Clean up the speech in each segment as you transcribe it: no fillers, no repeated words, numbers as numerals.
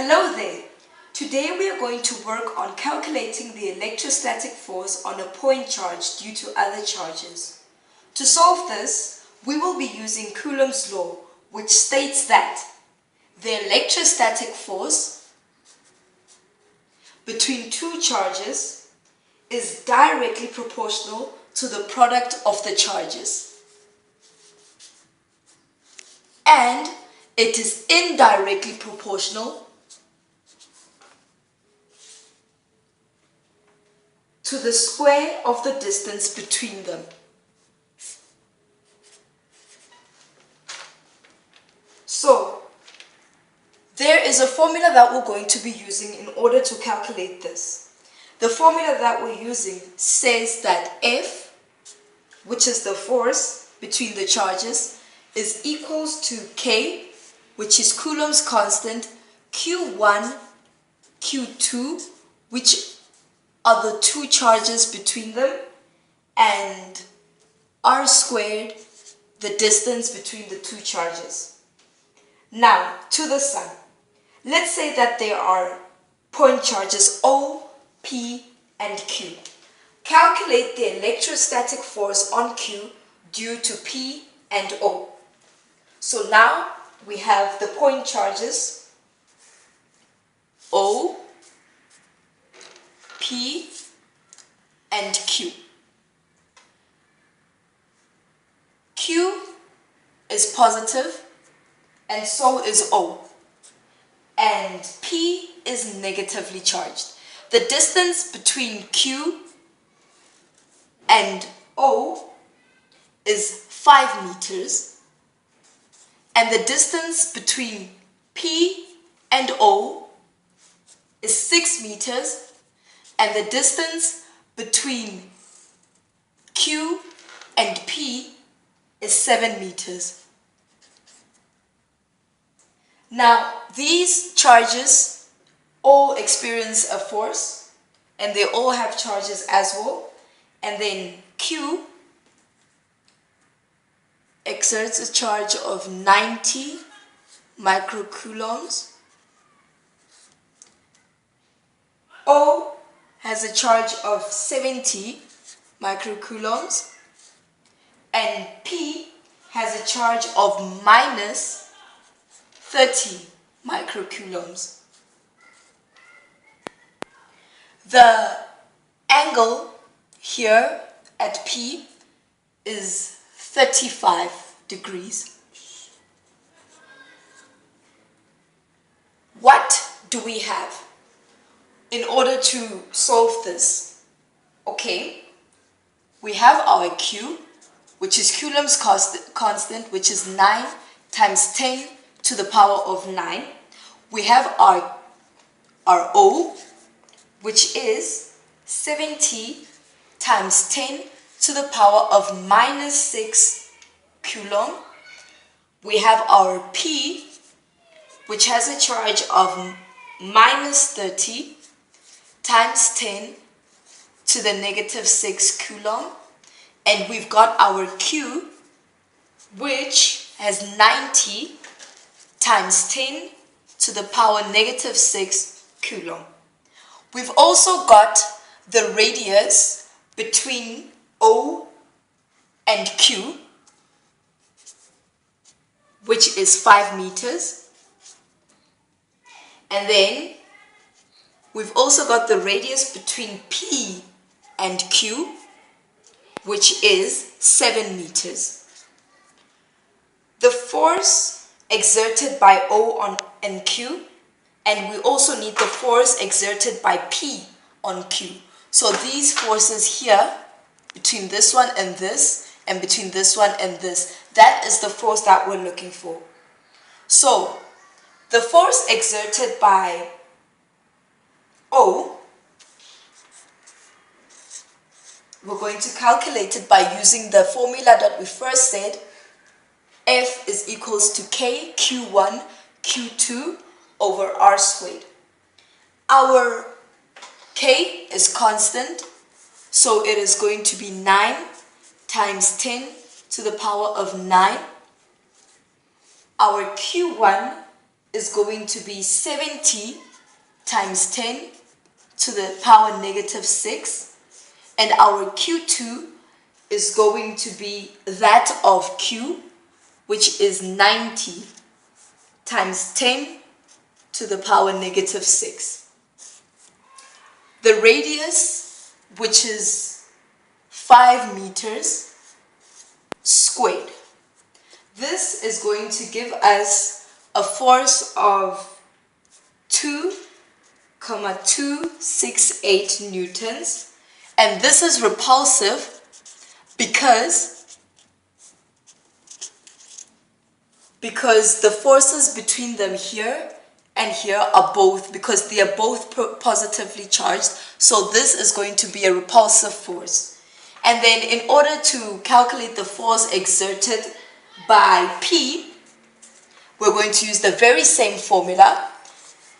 Hello there! Today we are going to work on calculating the electrostatic force on a point charge due to other charges. To solve this, we will be using Coulomb's law, which states that the electrostatic force between two charges is directly proportional to the product of the charges, and it is indirectly proportional to the square of the distance between them. So, there is a formula that we're going to be using in order to calculate this. The formula that we're using says that F, which is the force between the charges, is equals to K, which is Coulomb's constant, Q1, Q2, which are the two charges between them, and R squared, the distance between the two charges. Now, to the sum. Let's say that there are point charges O, P, and Q. Calculate the electrostatic force on Q due to P and O. So now we have the point charges O, P, and Q. Q is positive, and so is O. And P is negatively charged. The distance between Q and O is 5 meters, and the distance between P and O is 6 meters, and the distance between Q and P is 7 meters. Now, these charges all experience a force, and they all have charges as well. And then Q exerts a charge of 90 microcoulombs. O has a charge of 70 microcoulombs. And P has a charge of minus 30 microcoulombs. The angle here at P is 35 degrees. What do we have in order to solve this? Okay, we have our Q, which is Coulomb's constant, which is 9 times 10 to the power of 9. We have our O, which is 70 times 10 to the power of minus 6 coulomb. We have our P, which has a charge of minus 30 times 10 to the negative 6 coulomb. And we've got our Q, which has 90 times 10 to the power negative 6 coulomb. We've also got the radius between O and Q, which is 5 meters. And then we've also got the radius between P and Q, which is 7 meters. The force exerted by O and Q, and we also need the force exerted by P on Q. So these forces here, between this one and this, and between this one and this, that is the force that we're looking for. So the force exerted by O, we're going to calculate it by using the formula that we first said. F is equals to K, Q1, Q2 over R squared. Our K is constant, so it is going to be 9 times 10 to the power of 9. Our Q1 is going to be 70 times 10 to the power negative 6. And our Q2 is going to be that of Q, which is 90 times 10 to the power negative 6. The radius, which is 5 meters squared. This is going to give us a force of 2,268 newtons. And this is repulsive because the forces between them here and here are both, because they are both positively charged. So this is going to be a repulsive force. And then in order to calculate the force exerted by P, we're going to use the very same formula.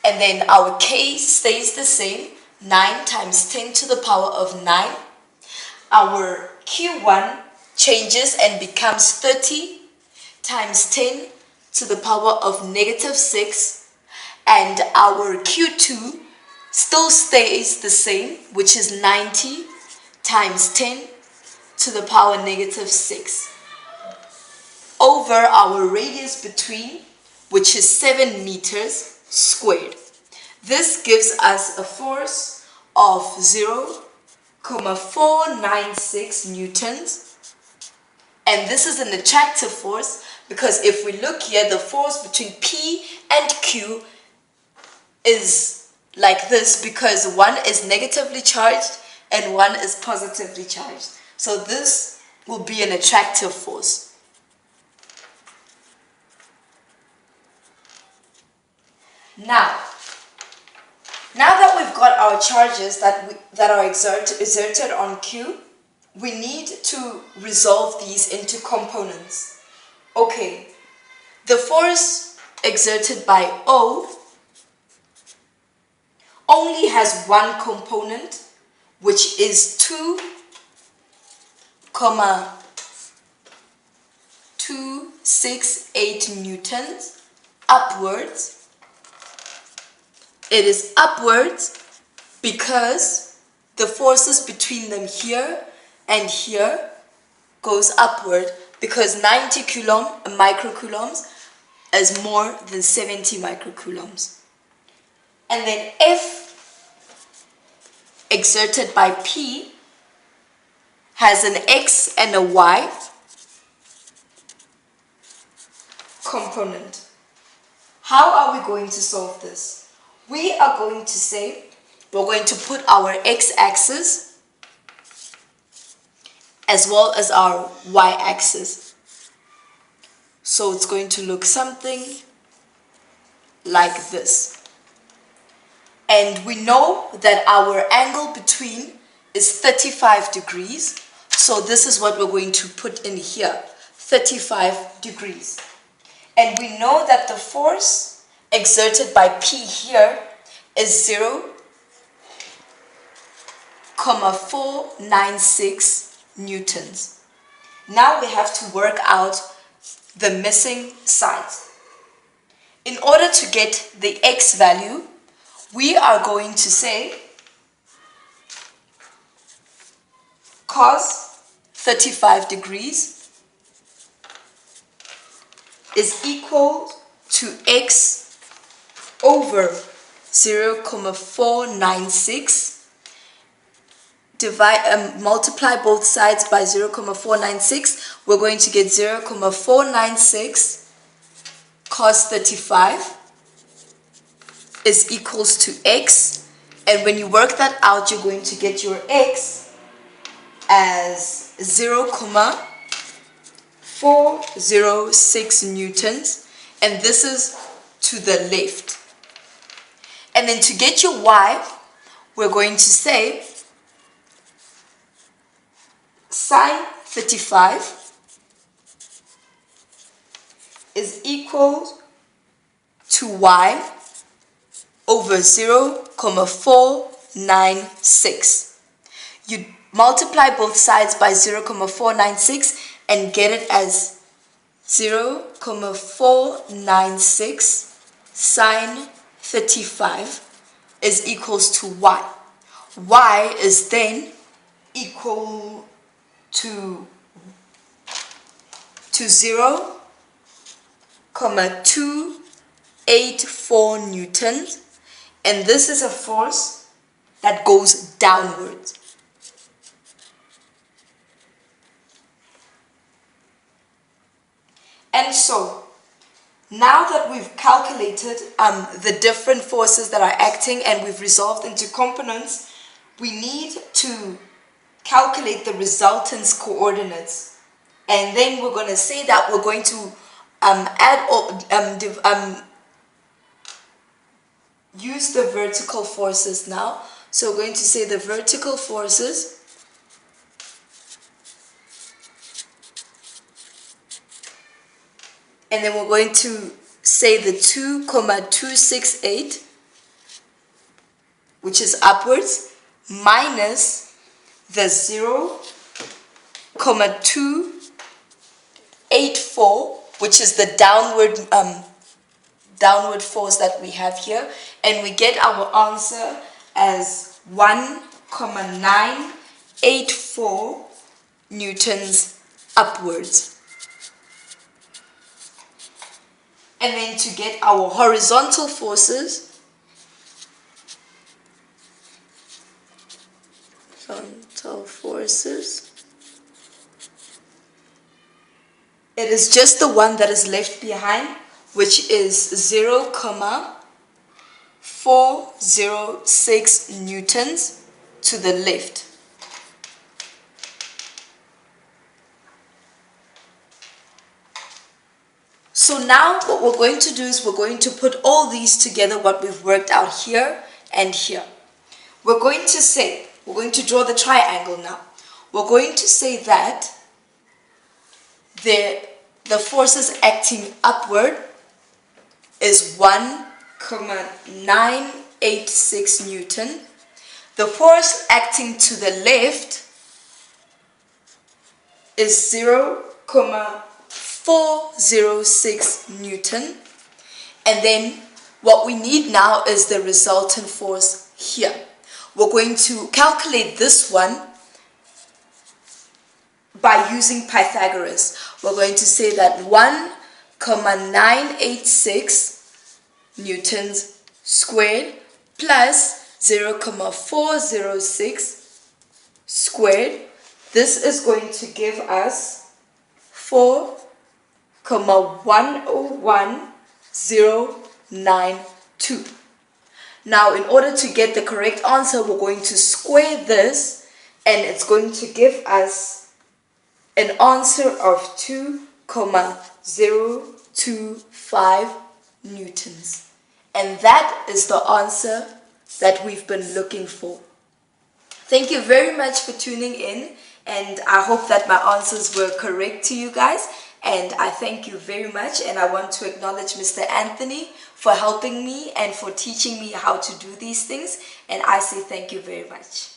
And then our K stays the same, 9 times 10 to the power of 9. Our Q1 changes and becomes 30 times 10 to the power of negative 6. And our Q2 still stays the same, which is 90 times 10 to the power negative 6. Over our radius between, which is 7 meters squared. This gives us a force of 0,496 newtons. And this is an attractive force because if we look here, the force between P and Q is like this because one is negatively charged and one is positively charged. So this will be an attractive force. Now that we've got our charges that are exerted on Q, we need to resolve these into components. Okay, the force exerted by O only has one component, which is 2,268 newtons upwards. It is upwards because the forces between them here and here goes upward, because 90 microcoulombs is more than 70 microcoulombs. And then F exerted by P has an X and a Y component. How are we going to solve this? We are going to say we're going to put our X-axis as well as our Y-axis. So it's going to look something like this. And we know that our angle between is 35 degrees. So this is what we're going to put in here, 35 degrees. And we know that the force exerted by P here is 0,496 newtons. Now we have to work out the missing sides. In order to get the X value, we are going to say cos 35 degrees is equal to X over 0,496. Multiply both sides by 0,496. We're going to get 0,496 cos 35 is equals to X. And when you work that out, you're going to get your X as 0,406 newtons. And this is to the left. And then to get your Y, we're going to say sine 35 is equal to Y over 0,496. You multiply both sides by 0,496 and get it as 0,496 sine 35 is equals to y. Y is then equal to 0,284 newtons, and this is a force that goes downwards. And so, now that we've calculated the different forces that are acting and we've resolved into components, we need to calculate the resultant's coordinates. And then we're going to say that we're going to use the vertical forces now. So we're going to say the vertical forces and then we're going to say the 2,268, which is upwards, minus the 0,284, which is the downward force that we have here, and we get our answer as 1,984 newtons upwards. And then to get our horizontal forces, it is just the one that is left behind, which is 0,406 newtons to the left. So now what we're going to do is we're going to put all these together, what we've worked out here and here. We're going to draw the triangle now. We're going to say that the forces acting upward is 1,986 newton. The force acting to the left is 0,406 newton. And then what we need now is the resultant force here. We're going to calculate this one by using Pythagoras. We're going to say that 1,986 newtons squared plus 0,406 squared. This is going to give us 4,101,092. Now, in order to get the correct answer, we're going to square this, and it's going to give us an answer of 2,025 newtons. And that is the answer that we've been looking for. Thank you very much for tuning in, and I hope that my answers were correct to you guys. And I thank you very much, and I want to acknowledge Mr. Anthony for helping me and for teaching me how to do these things, and I say thank you very much.